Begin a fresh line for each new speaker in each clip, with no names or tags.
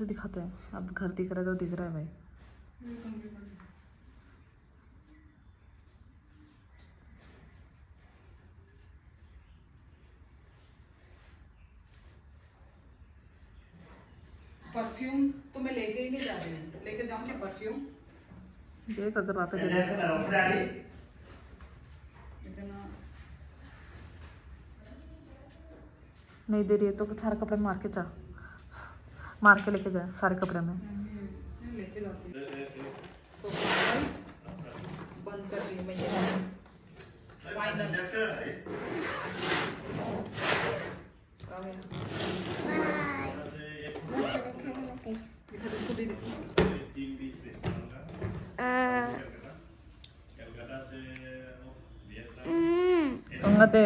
दिखाते हैं। अब घर दिख रहा है तो दिख रहा है भाई।
परफ्यूम तो मैं लेके ही नहीं जा रही हूँ, लेके जाऊँ क्या परफ्यूम?
देख अगर वहाँ पे
इतना
नहीं दे रही है तो सारे कपड़े मार के जा, मार के लेके जाए सारे कपड़े में।
लेके जाती हूँ। बंद कर दी मैं ये फाइनल।
दे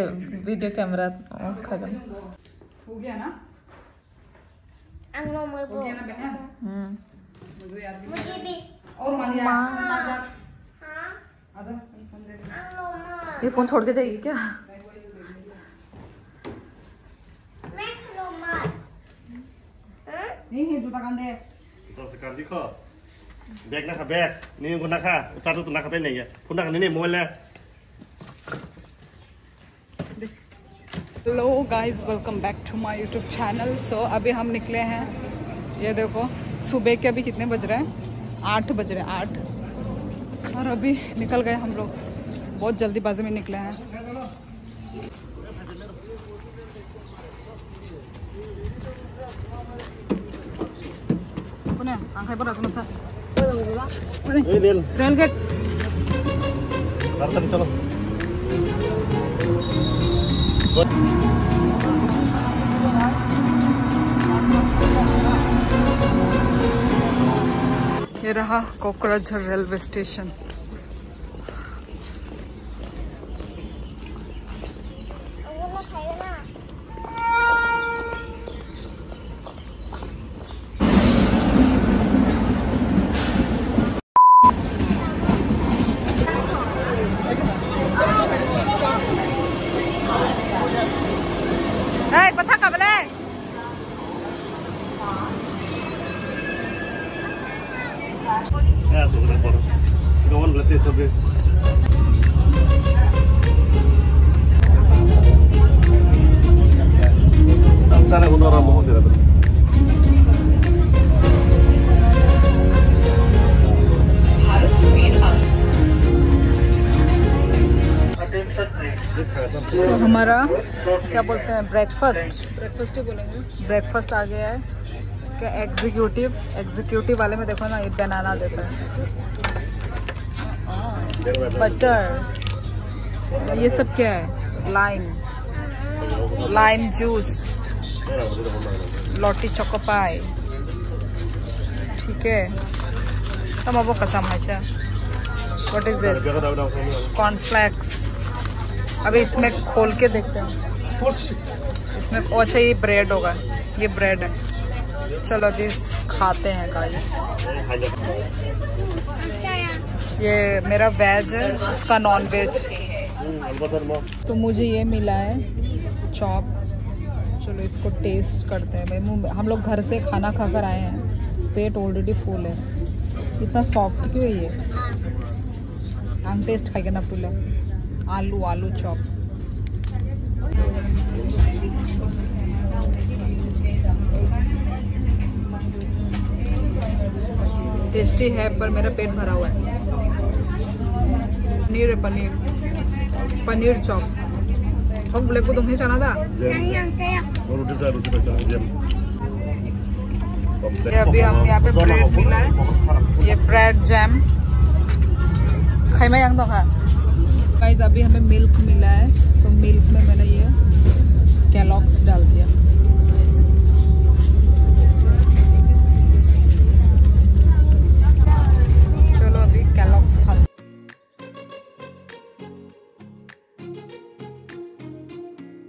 वीडियो कैमरा
हो गया ना? हो गया ना बहन? मुझे याद
मुझे भी।
और मानिया आजा आजा
ये फोन छोड़ के जाएगी क्या?
नहीं है जूता कान दे
तो sekarang di kok bag nak bag ni guna kah satu tu nak apa ni ya guna kan ini mobile है।
Hello guys, welcome back to my YouTube channel. So अभी हम निकले हैं, ये देखो सुबह के अभी कितने बज रहे हैं? 8 बज रहे हैं, 8। और अभी निकल गए हम लोग, बहुत जल्दीबाजी में निकले हैं।
रेल गेट चलो
ये रहा कोकराझार रेलवे स्टेशन। पता कब ले
ya tuh berapa kawan berarti coba sana guna orang mau tidak
तो हमारा क्या बोलते हैं ब्रेकफास्ट ही बोलेंगे। ब्रेकफास्ट आ गया है क्या? एग्जीक्यूटिव वाले में देखो ना, ये बनाना देता है, बटर, ये सब क्या है? लाइम जूस, लोटी चोकोपाई, ठीक है। तब अब कसम है। What is this? कॉर्नफ्लेक्स। अभी इसमें खोल के देखते हैं इसमें। अच्छा ये ब्रेड होगा, ये ब्रेड है। चलो अभी खाते हैं गाइस। ये मेरा वेज है, उसका नॉन वेज। तो मुझे ये मिला है चॉप। चलो इसको टेस्ट करते हैं। हम लोग घर से खाना खाकर आए हैं, पेट ऑलरेडी फुल है। इतना सॉफ्ट क्यों है ये? हम टेस्ट खाएंगे ना पुला। आलू चॉप। टेस्टी है पर मेरा पेट भरा हुआ है। पनीर है, पनीर चॉप। और बोले को तुम्हें चना था ये। अभी हम यहाँ पे ब्रेड मिला है, ये ब्रेड जैम खाई में यांग तो खा। गाइस अभी हमें मिल्क मिला है, तो मिल्क में मैंने ये कैलॉग्स डाल दिया। चलो अभी कैलॉग्स खा।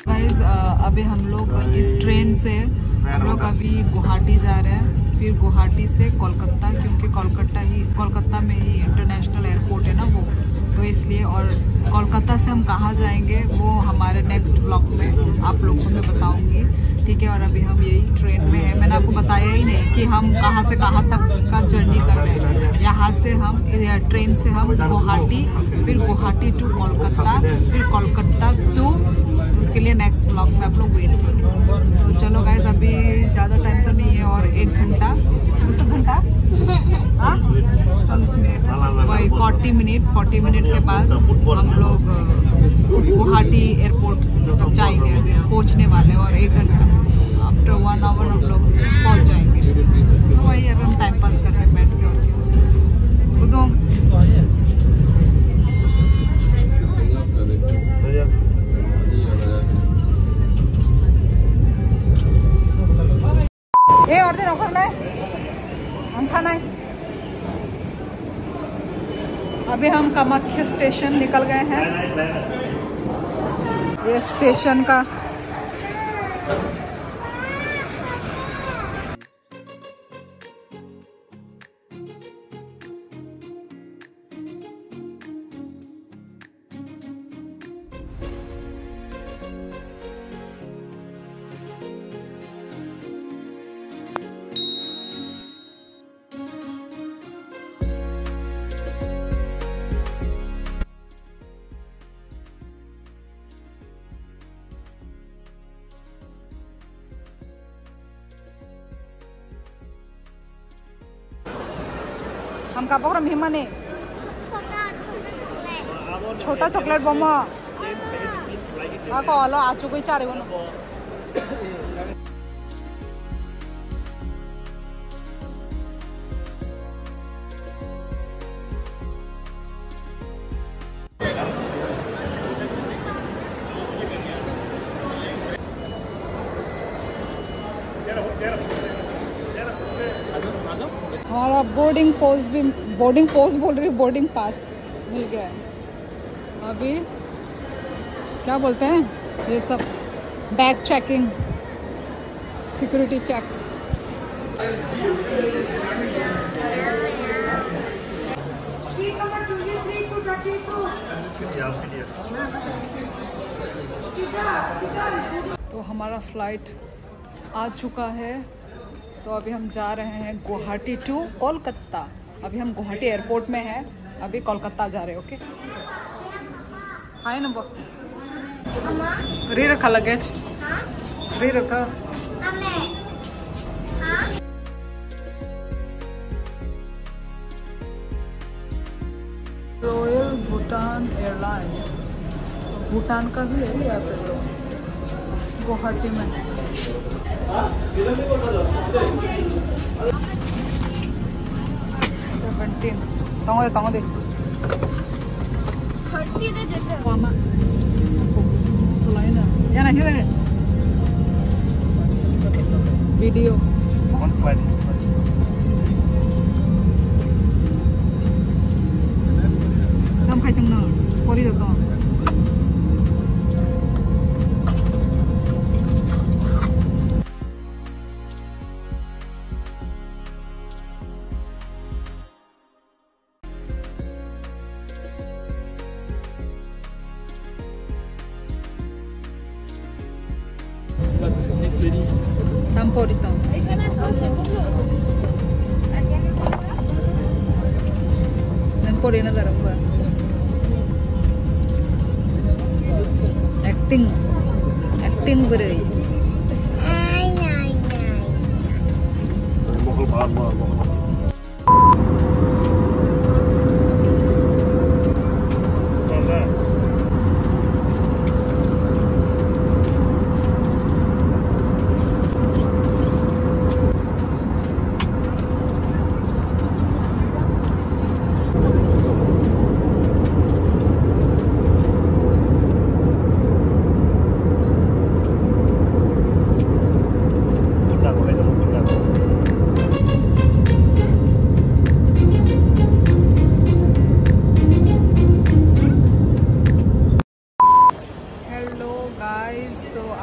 गाइस अभी हम लोग इस ट्रेन से हम लोग अभी गुवाहाटी जा रहे हैं, फिर गुवाहाटी से कोलकाता, क्योंकि कोलकाता में ही इंटरनेशनल एयरपोर्ट है ना वो, तो इसलिए। और कोलकाता से हम कहाँ जाएंगे वो हमारे नेक्स्ट ब्लॉग में आप लोगों को मैं बताऊंगी, ठीक है। और अभी हम यही ट्रेन में है, मैंने आपको बताया ही नहीं कि हम कहाँ से कहाँ तक का जर्नी कर रहे हैं। यहाँ से हम ट्रेन से हम गुवाहाटी, फिर गुवाहाटी टू कोलकाता, फिर कोलकाता टू, उसके लिए नेक्स्ट ब्लॉग में आप लोग वेट करो। तो चलो गाइस, अभी ज़्यादा टाइम तो नहीं है और 1 घंटा, मतलब घंटा हाँ 40 मिनट, वही 40 मिनट के बाद हम लोग गुवाहाटी एयरपोर्ट तक जाएंगे। अभी पहुँचने वाले और 1 घंटा, आफ्टर 1 आवर हम लोग पहुँच जाएंगे। तो वही अभी हम टाइम पास कर रहे हैं बैठ के, और क्या तो ये और दिन ऑफर नहीं अंथा नहीं। अभी हम कामाख्या स्टेशन निकल गए हैं। ये स्टेशन का हम का पकड़ मेहमान है छोटा चॉकलेट बम कहलो आचु कोई चारे बनो हमारा बोर्डिंग पोस्ट बोल रही, बोर्डिंग पास मिल गया है। अभी क्या बोलते हैं ये सब, बैग चेकिंग, सिक्योरिटी चेक। तो हमारा फ्लाइट आ चुका है, तो अभी हम जा रहे हैं गुवाहाटी टू कोलकाता। अभी हम गुवाहाटी एयरपोर्ट में हैं, अभी कोलकाता जा रहे हैं। ओके हाय नंबर री रखा लगेज, री रखा। रॉयल भूटान एयरलाइंस, भूटान का भी है यहाँ पे तो गुवाहाटी में। 17 तंगो दे वामा चलाइना याना हिरे वीडियो हम खाइतंग ना कोरी दो tamporito. Nampori na darang ba? Acting berai. Mokol bahar mokol.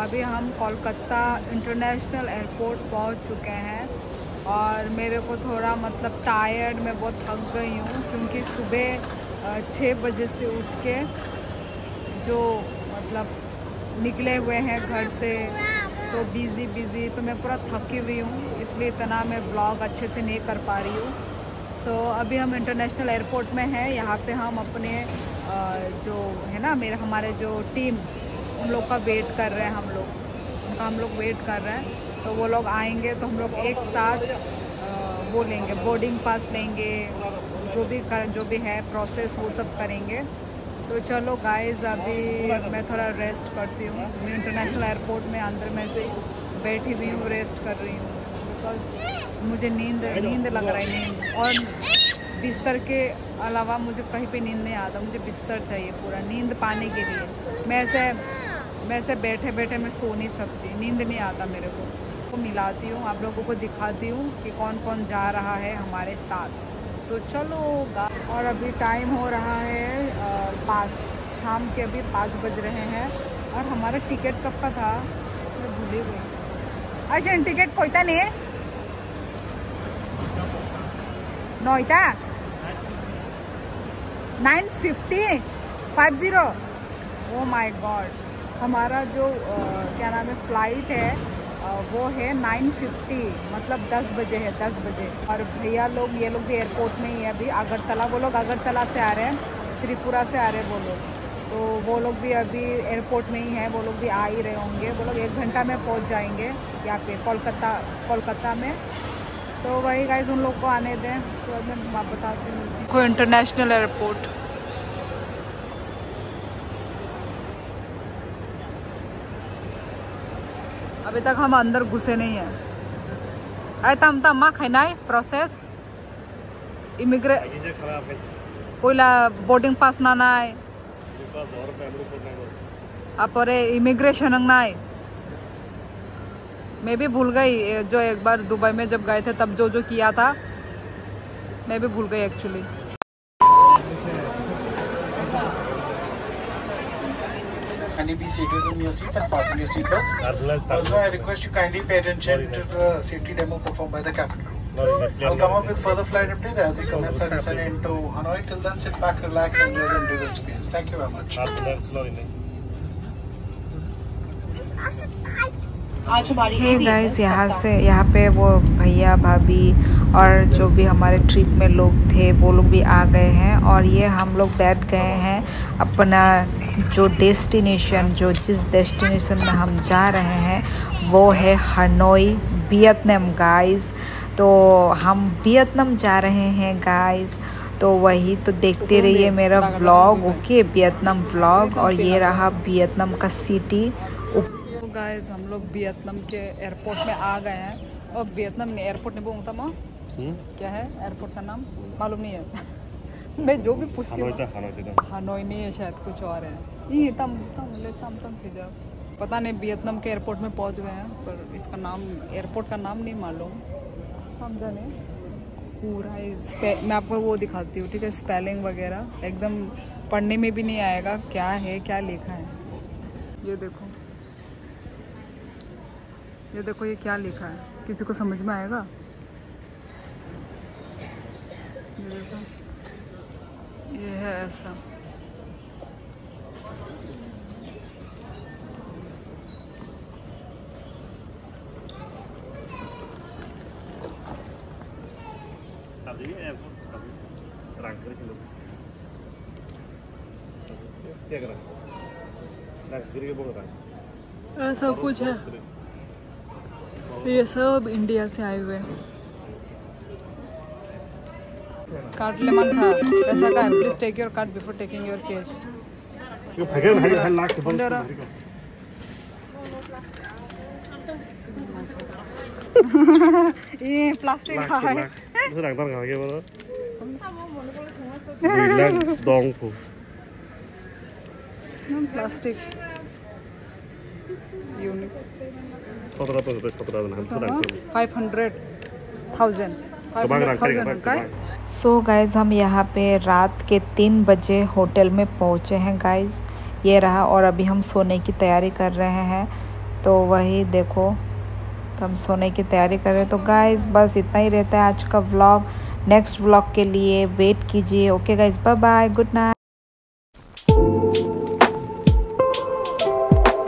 अभी हम कोलकाता इंटरनेशनल एयरपोर्ट पहुंच चुके हैं और मेरे को थोड़ा मतलब टायर्ड, मैं बहुत थक गई हूँ क्योंकि सुबह 6 बजे से उठ के जो मतलब निकले हुए हैं घर से, तो बिज़ी तो मैं पूरा थकी हुई हूँ, इसलिए इतना मैं ब्लॉग अच्छे से नहीं कर पा रही हूँ। सो अभी हम इंटरनेशनल एयरपोर्ट में हैं। यहाँ पे हम अपने जो है ना हमारे जो टीम, उन लोग का वेट कर रहे हैं। हम लोग वेट कर रहे हैं, तो वो लोग आएंगे तो हम लोग एक साथ वो लेंगे, बोर्डिंग पास लेंगे, जो भी है प्रोसेस वो सब करेंगे। तो चलो गाइज, अभी मैं थोड़ा रेस्ट करती हूँ। मैं इंटरनेशनल एयरपोर्ट में अंदर में से बैठी हुई हूँ, रेस्ट कर रही हूँ, बिकॉज मुझे नींद लग रहा है, नींद। और बिस्तर के अलावा मुझे कहीं पे नींद नहीं आता, मुझे बिस्तर चाहिए पूरा नींद पाने के लिए। मैं ऐसे बैठे मैं सो नहीं सकती, नींद नहीं आता मेरे को। तो मिलाती हूँ, आप लोगों को दिखाती हूँ कि कौन कौन जा रहा है हमारे साथ। तो चलो। और अभी टाइम हो रहा है 5 शाम के, अभी 5 बज रहे हैं। और हमारा टिकट कब का था मैं भूल ही गई। अच्छा, टिकट कोई था नहीं नोईता 950 ओ माय गॉड। हमारा जो क्या नाम है फ्लाइट है वो है 9:50, मतलब 10 बजे है, 10 बजे। और भैया लोग, ये लोग भी एयरपोर्ट में ही है अभी, अगरतला। वो लोग अगरतला से आ रहे हैं, त्रिपुरा से आ रहे हैं वो लोग। तो वो लोग भी अभी एयरपोर्ट में ही हैं, वो लोग भी आ ही रहे होंगे। वो लोग 1 घंटा में पहुंच जाएंगे यहाँ पे कोलकाता में। तो वही गाइस, उन लोग को आने दें, उसके बाद मैं बताती हूँ। कोई इंटरनेशनल एयरपोर्ट, अभी तक हम अंदर घुसे नहीं हैं। अरे तम खाना है प्रोसेस कोई बोर्डिंग पास ना है, आप इमिग्रेशन ना है। मैं भी भूल गई, जो एक बार दुबई में जब गए थे तब जो किया था, मैं भी भूल गई actually.
Kindly be seated in your seat and fasten your seatbelts. Also, I request you kindly pay attention to the safety demo performed by the cabin crew. I'll come up with further flight updates as we commence our descent into Hanoi. Till then, sit back, relax, and enjoy the individual experience. Thank you very much.
Hey guys, यहाँ पे वो भैया भाभी और जो भी हमारे trip में लोग थे वो लोग भी आ गए हैं। और ये हम लोग बैठ गए हैं अपना जो डेस्टिनेशन, जिस डेस्टिनेशन में हम जा रहे हैं वो है हनोई, वियतनाम गाइस। तो हम वियतनाम जा रहे हैं गाइस, तो वही तो देखते रहिए मेरा व्लॉग, ओके, वियतनाम व्लॉग। और ये रहा वियतनाम का सिटी। गाइस, हम लोग वियतनाम के एयरपोर्ट में आ गए हैं। और वियतनाम एयरपोर्ट नहीं बोलता माँ, क्या है एयरपोर्ट का नाम मालूम नहीं है। मैं जो भी पूछती हूँ, हनोई नहीं है, शायद कुछ और है। ये तम पता नहीं, वियतनाम के एयरपोर्ट में पहुँच गए हैं, पर इसका नाम, एयरपोर्ट का नाम नहीं मालूम। हम जाने पूरा मैं आपको वो दिखाती हूँ, ठीक है, स्पेलिंग वगैरह एकदम पढ़ने में भी नहीं आएगा क्या है, क्या लिखा है। ये देखो ये क्या लिखा है, किसी को समझ में आएगा? ये देखो, ये है ऐसा। ऐसा कुछ है, ये सब इंडिया से आए हुए हैं। कार्ड ले मन था पैसा का, please take your card before taking your cash. ये प्लास्टिक का है। Plastic unique 500,000। सो गाइज, हम यहाँ पे रात के 3 बजे होटल में पहुँचे हैं गाइज, ये रहा। और अभी हम सोने की तैयारी कर रहे हैं, तो वही देखो, तो हम सोने की तैयारी कर रहे हैं। तो गाइज बस इतना ही रहता है आज का व्लॉग। नेक्स्ट व्लॉग के लिए वेट कीजिए। Okay guys, bye bye, good night.